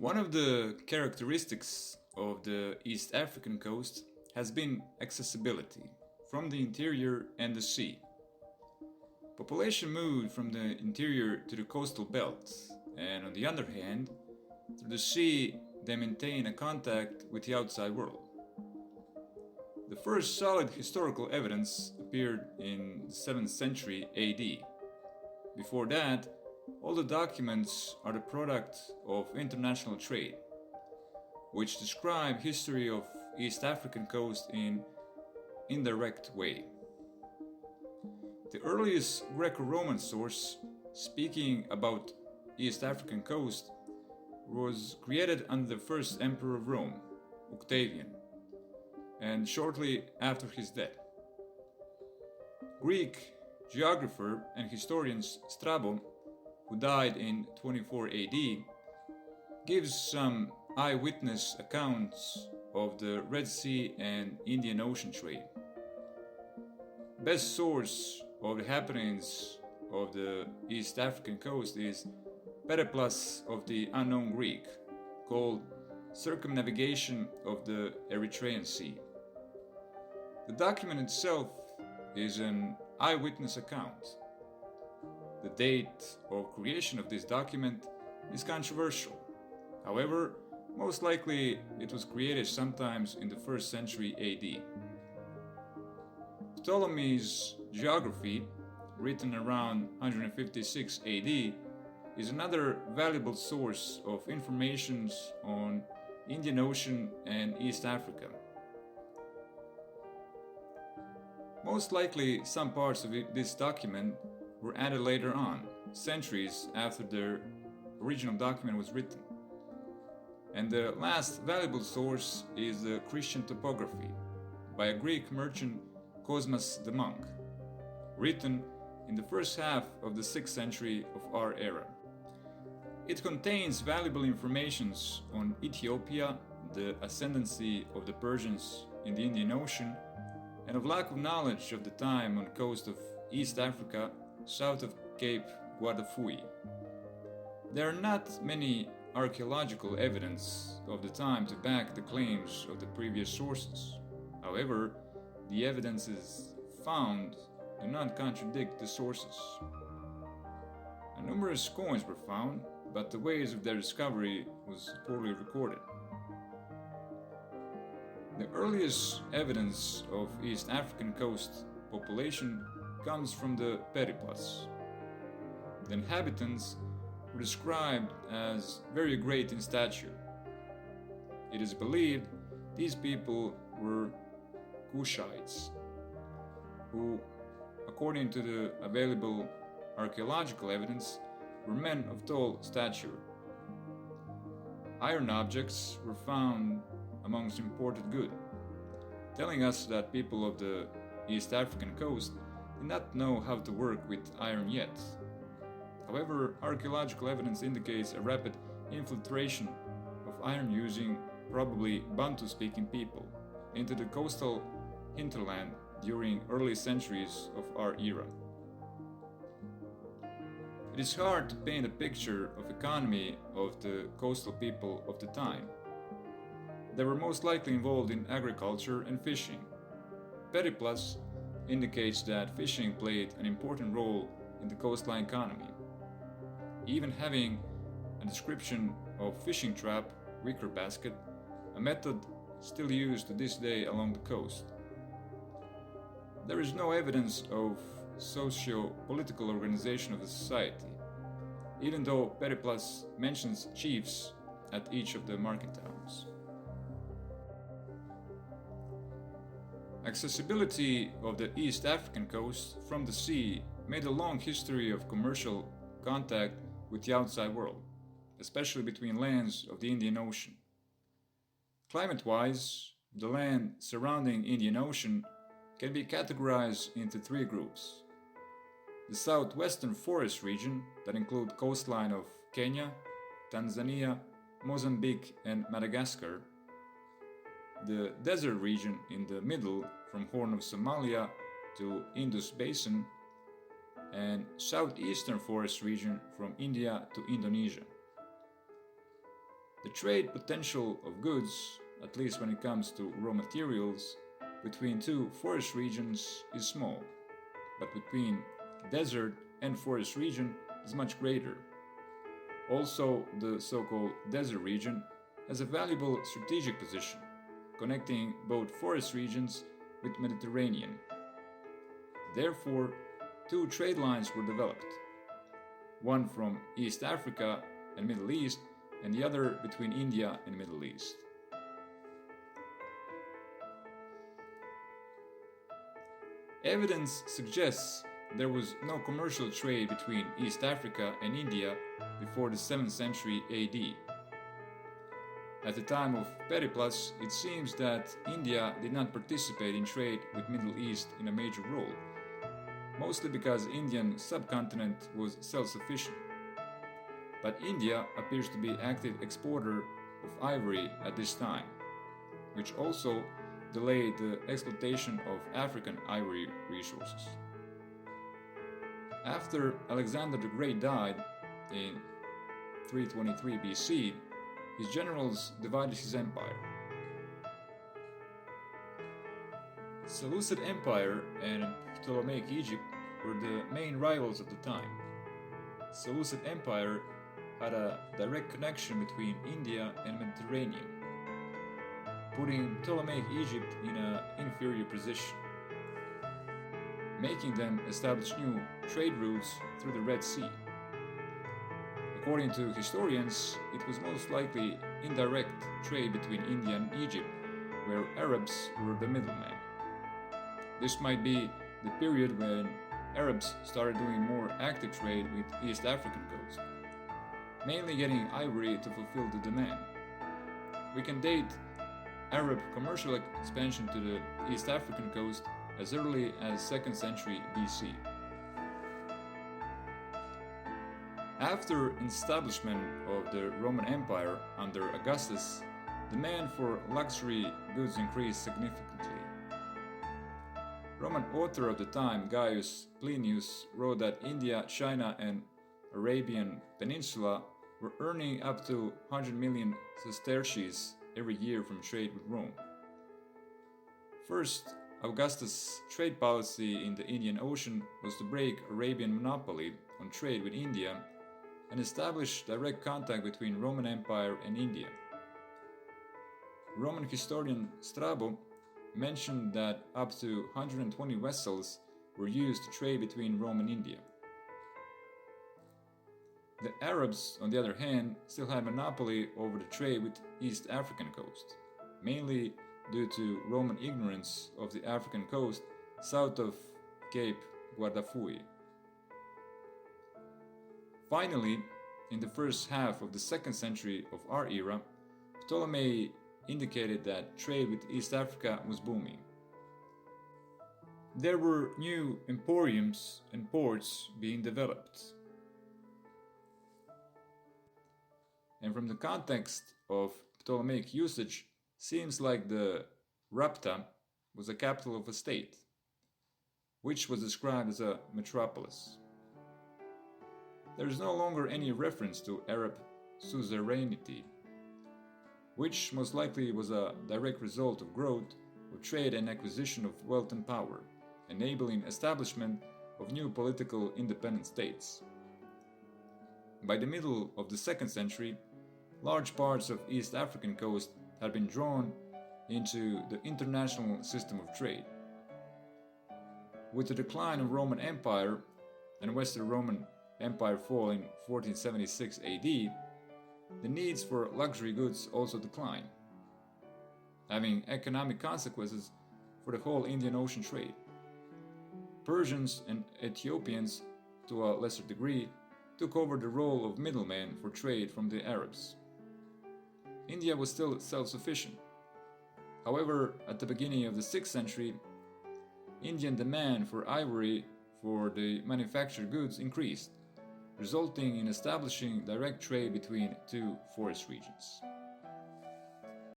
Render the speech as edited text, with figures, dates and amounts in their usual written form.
One of the characteristics of the East African coast has been accessibility from the interior and the sea. Population moved from the interior to the coastal belt, and on the other hand, through the sea they maintain a contact with the outside world. The first solid historical evidence appeared in the 7th century AD. Before that, all the documents are the product of international trade, which describe history of East African coast in indirect way. The earliest Greco-Roman source speaking about East African coast was created under the first emperor of Rome, Octavian, and shortly after his death. Greek geographer and historian Strabo, who died in 24 AD, gives some eyewitness accounts of the Red Sea and Indian Ocean trade. Best source of the happenings of the East African coast is Periplus of the Unknown Greek, called Circumnavigation of the Erythraean Sea. The document itself is an eyewitness account. The date of creation of this document is controversial. However, most likely it was created sometimes in the 1st century AD. Ptolemy's Geography, written around 156 AD, is another valuable source of information on Indian Ocean and East Africa. Most likely some parts of this document were added later on, centuries after the original document was written. And the last valuable source is the Christian topography by a Greek merchant Cosmas the Monk, written in the first half of the 6th century of our era. It contains valuable information on Ethiopia, the ascendancy of the Persians in the Indian Ocean, and of lack of knowledge of the time on the coast of East Africa, south of Cape Guardafui. There are not many archaeological evidence of the time to back the claims of the previous sources. However, the evidences found do not contradict the sources. Numerous coins were found, but the ways of their discovery was poorly recorded. The earliest evidence of East African coast population comes from the Periplus. The inhabitants were described as very great in stature. It is believed these people were Cushites, who, according to the available archaeological evidence, were men of tall stature. Iron objects were found amongst imported goods, telling us that people of the East African coast did not know how to work with iron yet. However, archaeological evidence indicates a rapid infiltration of iron using probably Bantu-speaking people into the coastal hinterland during early centuries of our era. It is hard to paint a picture of economy of the coastal people of the time. They were most likely involved in agriculture and fishing. Periplus indicates that fishing played an important role in the coastline economy, even having a description of fishing trap, wicker basket, a method still used to this day along the coast. There is no evidence of socio-political organization of the society, even though Periplus mentions chiefs at each of the market towns. Accessibility of the East African coast from the sea made a long history of commercial contact with the outside world, especially between lands of the Indian Ocean. Climate-wise, the land surrounding Indian Ocean can be categorized into three groups. The southwestern forest region that include coastline of Kenya, Tanzania, Mozambique and Madagascar, the desert region in the middle from Horn of Somalia to Indus Basin, and southeastern forest region from India to Indonesia. The trade potential of goods, at least when it comes to raw materials, between two forest regions is small, but between desert and forest region is much greater. Also, the so-called desert region has a valuable strategic position, connecting both forest regions with Mediterranean. Therefore, two trade lines were developed, one from East Africa and Middle East, and the other between India and Middle East. Evidence suggests there was no commercial trade between East Africa and India before the 7th century AD. At the time of Periplus, it seems that India did not participate in trade with Middle East in a major role, mostly because Indian subcontinent was self-sufficient. But India appears to be active exporter of ivory at this time, which also delayed the exploitation of African ivory resources. After Alexander the Great died in 323 BC, his generals divided his empire. Seleucid Empire and Ptolemaic Egypt were the main rivals at the time. Seleucid Empire had a direct connection between India and Mediterranean, putting Ptolemaic Egypt in an inferior position, making them establish new trade routes through the Red Sea. According to historians, it was most likely indirect trade between India and Egypt, where Arabs were the middlemen. This might be the period when Arabs started doing more active trade with East African coast, mainly getting ivory to fulfill the demand. We can date Arab commercial expansion to the East African coast as early as 2nd century BC. After establishment of the Roman Empire under Augustus, demand for luxury goods increased significantly. Roman author of the time, Gaius Plinius, wrote that India, China, and Arabian Peninsula were earning up to 100 million sesterces every year from trade with Rome. First, Augustus' trade policy in the Indian Ocean was to break Arabian monopoly on trade with India and establish direct contact between Roman Empire and India. Roman historian Strabo mentioned that up to 120 vessels were used to trade between Rome and India. The Arabs, on the other hand, still had monopoly over the trade with East African coast, mainly due to Roman ignorance of the African coast south of Cape Guardafui. Finally, in the first half of the 2nd century of our era, Ptolemy indicated that trade with East Africa was booming. There were new emporiums and ports being developed. And from the context of Ptolemaic usage, seems like the Rapta was the capital of a state, which was described as a metropolis. There is no longer any reference to Arab suzerainty, which most likely was a direct result of growth of trade and acquisition of wealth and power, enabling establishment of new political independent states. By the middle of the 2nd century, large parts of East African coast had been drawn into the international system of trade. With the decline of Roman Empire and Western Roman Empire fall in 1476 AD, the needs for luxury goods also decline, having economic consequences for the whole Indian Ocean trade. Persians and Ethiopians, to a lesser degree, took over the role of middlemen for trade from the Arabs. India was still self-sufficient. However, at the beginning of the 6th century, Indian demand for ivory for the manufactured goods increased, resulting in establishing direct trade between two forest regions.